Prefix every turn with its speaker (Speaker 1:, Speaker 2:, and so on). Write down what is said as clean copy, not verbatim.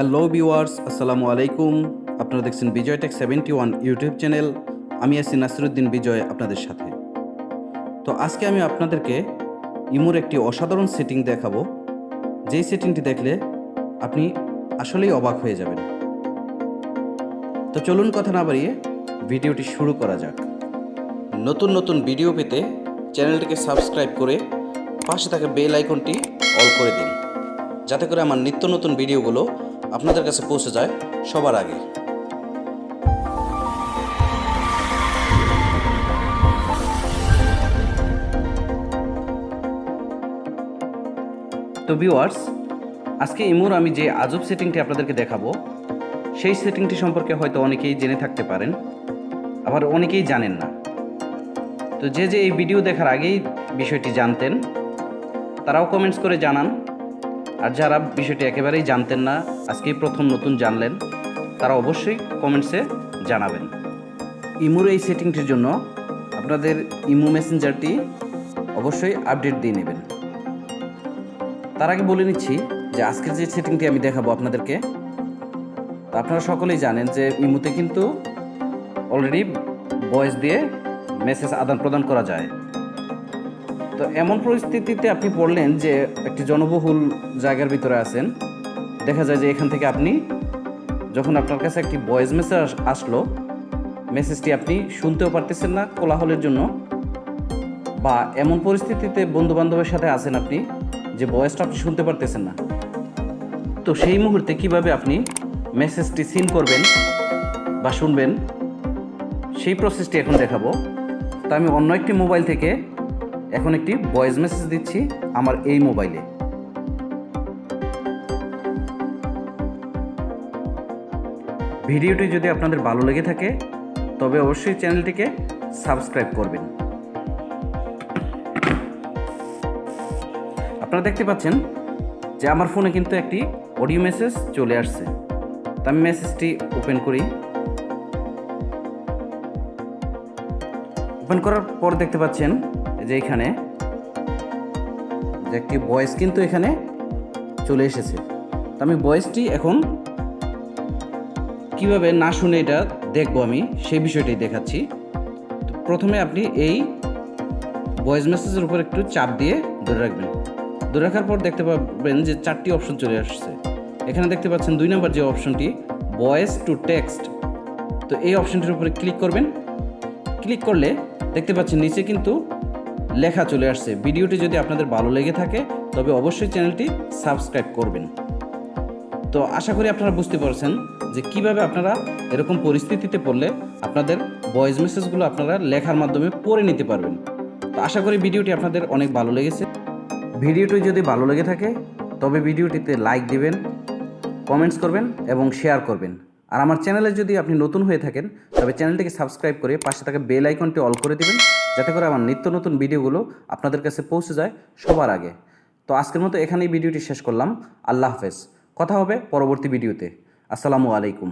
Speaker 1: Hello viewers, আসসালামু আলাইকুম। আপনারা দেখছেন বিজয় টেক 71 ইউটিউব চ্যানেল। আমি আছি নাসিরুদ্দিন বিজয় আপনাদের সাথে। তো আজকে আমি আপনাদেরকে ইমোর একটি অসাধারণ সেটিং দেখাবো, যেই সেটিংটি দেখলে আপনি আসলেই অবাক হয়ে যাবেন। তো চলুন কথা না বাড়িয়ে ভিডিওটি শুরু করা যাক। নতুন নতুন ভিডিও পেতে চ্যানেলটিকে সাবস্ক্রাইব করে পাশে থাকা বেল আইকনটি অল করে দিন, যাতে করে আমার নিত্য নতুন ভিডিওগুলো আপনাদের কাছে পৌঁছে যায় সবার আগে। তো ভিউয়ার্স, আজকে ইমোর আমি যে আজব সেটিংটি আপনাদেরকে দেখাবো, সেই সেটিংটি সম্পর্কে হয়তো অনেকেই জেনে থাকতে পারেন, আবার অনেকেই জানেন না। তো যে এই ভিডিও দেখার আগেই বিষয়টি জানতেন, তারাও কমেন্টস করে জানান। আর যারা বিষয়টি একেবারেই জানতেন না, আজকেই প্রথম নতুন জানলেন, তারা অবশ্যই কমেন্টসে জানাবেন। ইমোর এই সেটিংটির জন্য আপনাদের ইমো মেসেঞ্জারটি অবশ্যই আপডেট দিয়ে নেবেন। তার আগে বলে নিচ্ছি যে আজকের যে সেটিংটি আমি দেখাবো আপনাদেরকে, আপনারা সকলেই জানেন যে ইমোতে কিন্তু অলরেডি ভয়েস দিয়ে মেসেজ আদান প্রদান করা যায়। তো এমন পরিস্থিতিতে আপনি পড়লেন যে একটি জনবহুল জায়গার ভিতরে আছেন, দেখা যায় যে এখান থেকে আপনি যখন আপনার কাছে একটি ভয়েস মেসেজ আসলো, মেসেজটি আপনি শুনতেও পারতেছেন না কোলাহলের জন্য, বা এমন পরিস্থিতিতে বন্ধুবান্ধবের সাথে আছেন আপনি যে ভয়েসটা আপনি শুনতে পারতেছেন না। তো সেই মুহূর্তে কিভাবে আপনি মেসেজটি সিন করবেন বা শুনবেন, সেই প্রসেসটি এখন দেখাবো। তো আমি অন্য একটি মোবাইল থেকে এখন একটি ভয়েস মেসেজ দিচ্ছি আমার এই মোবাইলে। ভিডিওটি যদি আপনাদের ভালো লেগে থাকে তবে অবশ্যই চ্যানেলটিকে সাবস্ক্রাইব করবেন। আপনারা দেখতে পাচ্ছেন যে আমার ফোনে কিন্তু একটি অডিও মেসেজ চলে আসছে। তো আমি মেসেজটি ওপেন করি। ওপেন করার পর দেখতে পাচ্ছেন যে এখানে যে একটি ভয়েস কিন্তু এখানে চলে এসেছে। তো আমি ভয়েসটি এখন কিভাবে না শুনে এটা দেখবো, আমি সেই বিষয়টাই দেখাচ্ছি। তো প্রথমে আপনি এই ভয়েস মেসেজের উপর একটু চাপ দিয়ে ধরে রাখবেন। ধরে রাখার পর দেখতে পাবেন যে 4টি অপশন চলে আসছে। এখানে দেখতে পাচ্ছেন 2 নম্বর যে অপশনটি, ভয়েস টু টেক্সট। তো এই অপশনটির উপরে ক্লিক করবেন। ক্লিক করলে দেখতে পাচ্ছেন নিচে কিন্তু লেখা চলে আসছে। ভিডিওটি যদি আপনাদের ভালো লেগে থাকে তবে অবশ্যই চ্যানেলটি সাবস্ক্রাইব করবেন। তো আশা করি আপনারা বুঝতে পারছেন যে কিভাবে আপনারা এরকম পরিস্থিতিতে পড়লে আপনাদের ভয়েস মেসেজগুলো আপনারা লেখার মাধ্যমে পড়ে নিতে পারবেন। তো আশা করি ভিডিওটি আপনাদের অনেক ভালো লেগেছে। ভিডিওটি যদি ভালো লেগে থাকে তবে ভিডিওটিতে লাইক দিবেন, কমেন্টস করবেন এবং শেয়ার করবেন। আর আমার চ্যানেলে যদি আপনি নতুন হয়ে থাকেন তবে চ্যানেলটিকে সাবস্ক্রাইব করে পাশে থাকা বেল আইকনটি অল করে দিবেন, যাতে করে আমার নিত্য নতুন ভিডিওগুলো আপনাদের কাছে পৌঁছে যায় সবার আগে। তো আজকের মতো এখানেই ভিডিওটি শেষ করলাম। আল্লাহ হাফেজ। কথা হবে পরবর্তী ভিডিওতে। আসসালামু আলাইকুম।